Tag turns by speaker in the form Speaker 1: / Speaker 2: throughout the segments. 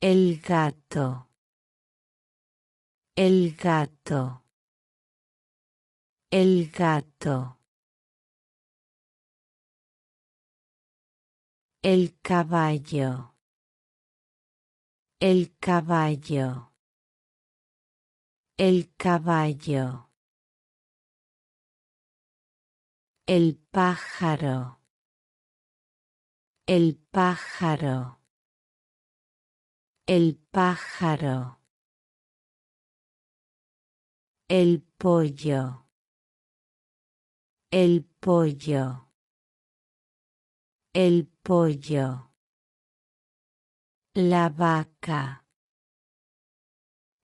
Speaker 1: El gato. El gato. El gato. El caballo. El caballo. El caballo. El pájaro. El pájaro. El pájaro. El pollo. El pollo. El pollo. La vaca.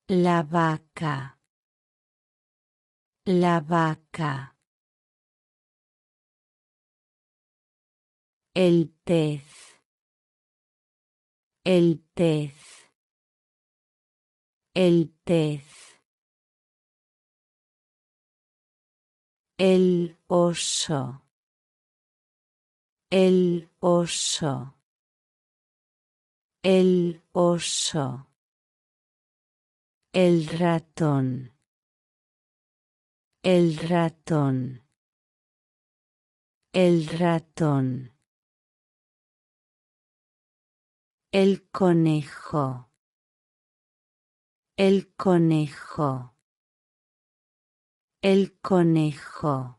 Speaker 1: La vaca. La vaca. El pez. El pez. El pez. El oso. El oso. El oso. El ratón. El ratón. El ratón. El conejo. El conejo. El conejo.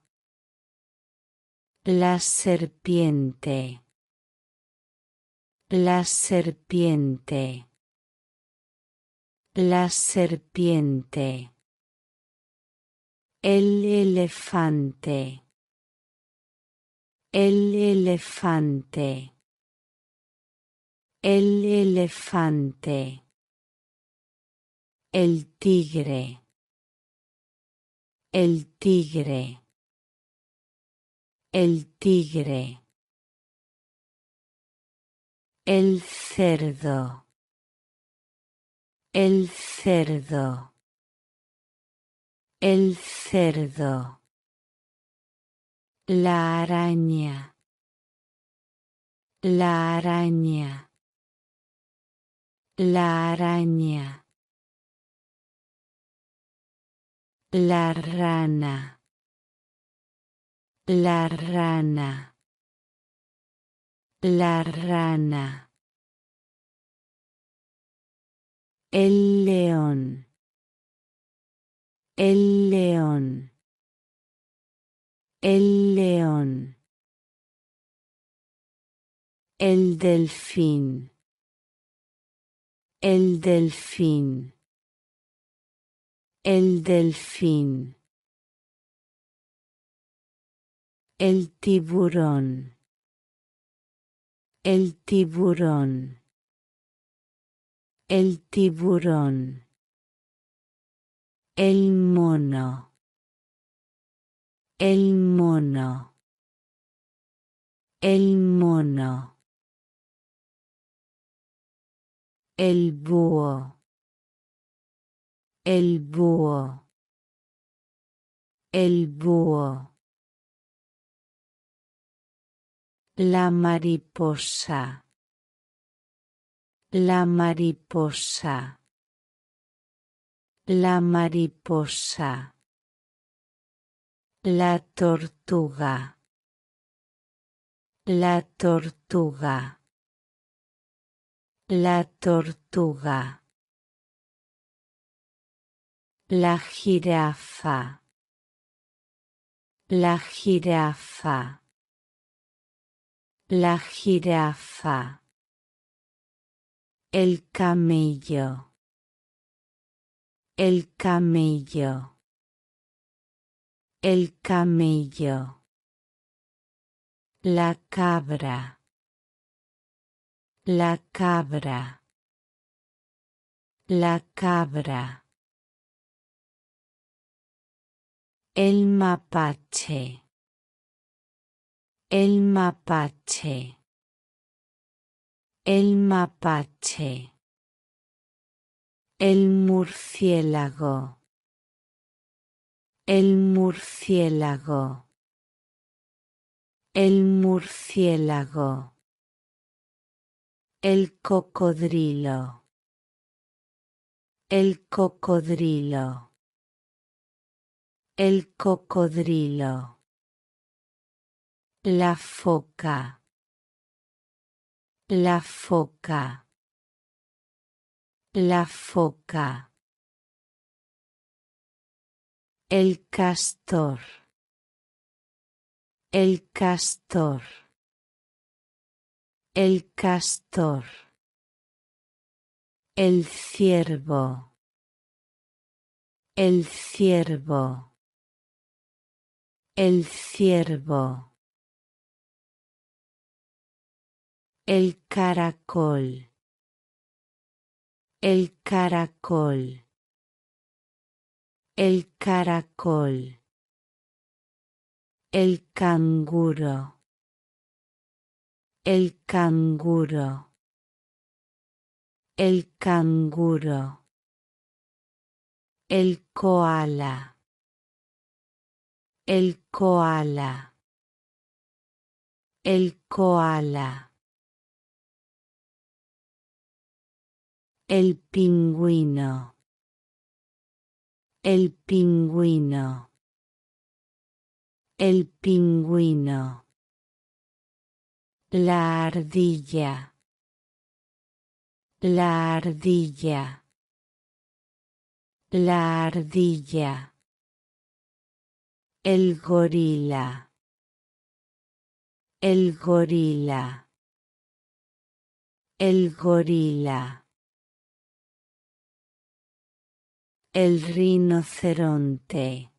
Speaker 1: La serpiente. La serpiente. La serpiente. El elefante. El elefante. El elefante. El tigre. El tigre. El tigre. El cerdo. El cerdo. El cerdo. La araña. La araña. La araña. La rana. La rana. La rana. El león. El león. El león. El delfín. El delfín. El delfín. El tiburón. El tiburón. El tiburón. El mono. El mono. El mono. El búho. El búho. El búho. La mariposa. La mariposa. La mariposa. La tortuga. La tortuga. La tortuga. La jirafa. La jirafa. La jirafa. El camello. El camello. El camello. La cabra. La cabra. La cabra. El mapache. El mapache. El mapache. El murciélago. El murciélago. El murciélago. El cocodrilo. El cocodrilo. El cocodrilo. La foca. La foca. La foca. El castor. El castor. El castor. El ciervo. El ciervo. El ciervo. El caracol. El caracol. El caracol. El canguro. El canguro. El canguro. El koala. El koala. El koala. El pingüino. El pingüino. El pingüino. La ardilla. La ardilla. La ardilla. El gorila. El gorila. El gorila. El rinoceronte.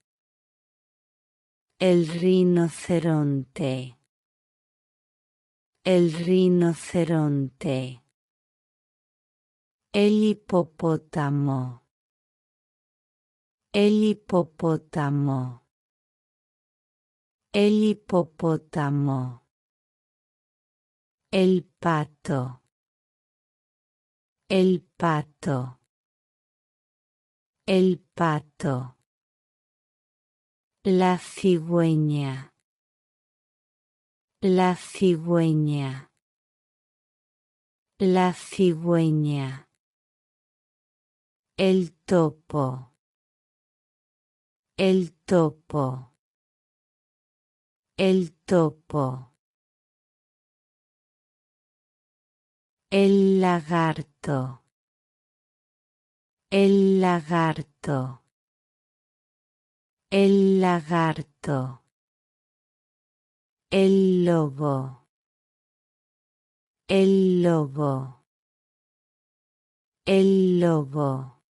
Speaker 1: El rinoceronte. El rinoceronte. El hipopótamo. El hipopótamo. El hipopótamo. El pato. El pato. El pato. La cigüeña. La cigüeña. La cigüeña. El topo. El topo. El topo. El lagarto. El lagarto. El lagarto. El lobo. El lobo. El lobo.